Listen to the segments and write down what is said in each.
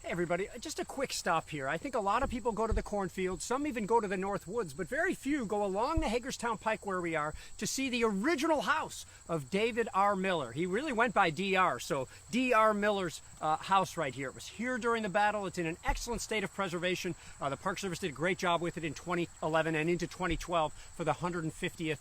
Hey everybody, just a quick stop here. I think a lot of people go to the Cornfield, some even go to the North Woods, but very few go along the Hagerstown Pike where we are to see the original house of David R. Miller. He really went by D.R., so D.R. Miller's house right here. It was here during the battle. It's in an excellent state of preservation. The Park Service did a great job with it in 2011 and into 2012 for the 150th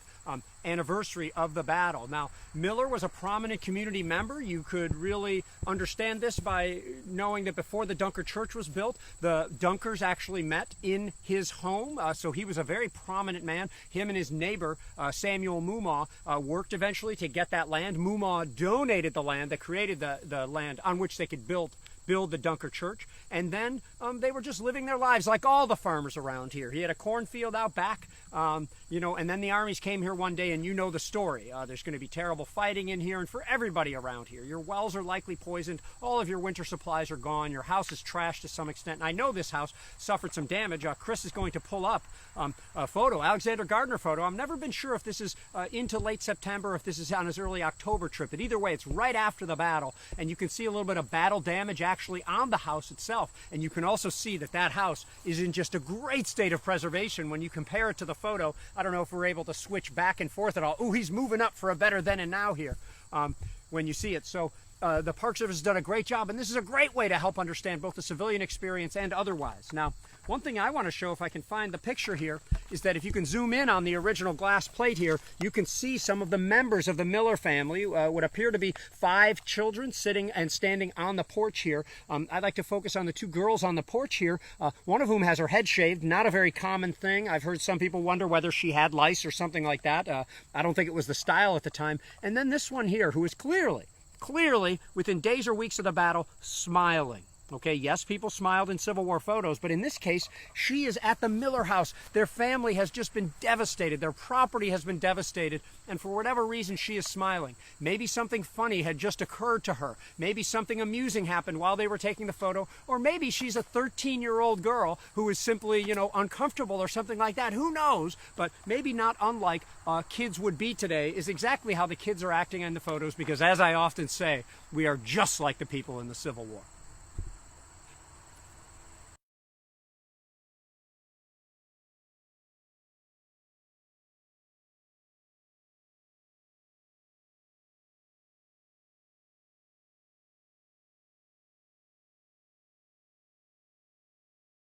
anniversary of the battle. Now, Miller was a prominent community member. You could really understand this by knowing that before the Dunker Church was built, the Dunkers actually met in his home. So he was a very prominent man. Him and his neighbor, Samuel Moomaw, worked eventually to get that land. Moomaw donated the land that created the land on which they could build the Dunker Church, and then they were just living their lives like all the farmers around here. He had a cornfield out back, and then the armies came here one day, and you know the story. There's going to be terrible fighting in here, and for everybody around here. Your wells are likely poisoned, all of your winter supplies are gone, your house is trashed to some extent, and I know this house suffered some damage. Chris is going to pull up a photo, Alexander Gardner photo. I've never been sure if this is into late September, if this is on his early October trip, but either way, it's right after the battle, and you can see a little bit of battle damage actually on the house itself, and you can also see that that house is in just a great state of preservation when you compare it to the photo. I don't know if we're able to switch back and forth at all. Oh, he's moving up for a better then and now here when you see it. So the Park Service has done a great job, and this is a great way to help understand both the civilian experience and otherwise. Now, one thing I want to show, if I can find the picture here, is that if you can zoom in on the original glass plate here, you can see some of the members of the Miller family. Would appear to be 5 children sitting and standing on the porch here. I'd like to focus on the 2 girls on the porch here, one of whom has her head shaved, not a very common thing. I've heard some people wonder whether she had lice or something like that. I don't think it was the style at the time. And then this one here, who is clearly, within days or weeks of the battle, smiling. Okay, yes, people smiled in Civil War photos, but in this case, she is at the Miller house. Their family has just been devastated. Their property has been devastated, and for whatever reason, she is smiling. Maybe something funny had just occurred to her. Maybe something amusing happened while they were taking the photo, or maybe she's a 13-year-old girl who is simply, uncomfortable or something like that. Who knows? But maybe not unlike kids would be today is exactly how the kids are acting in the photos, because as I often say, we are just like the people in the Civil War.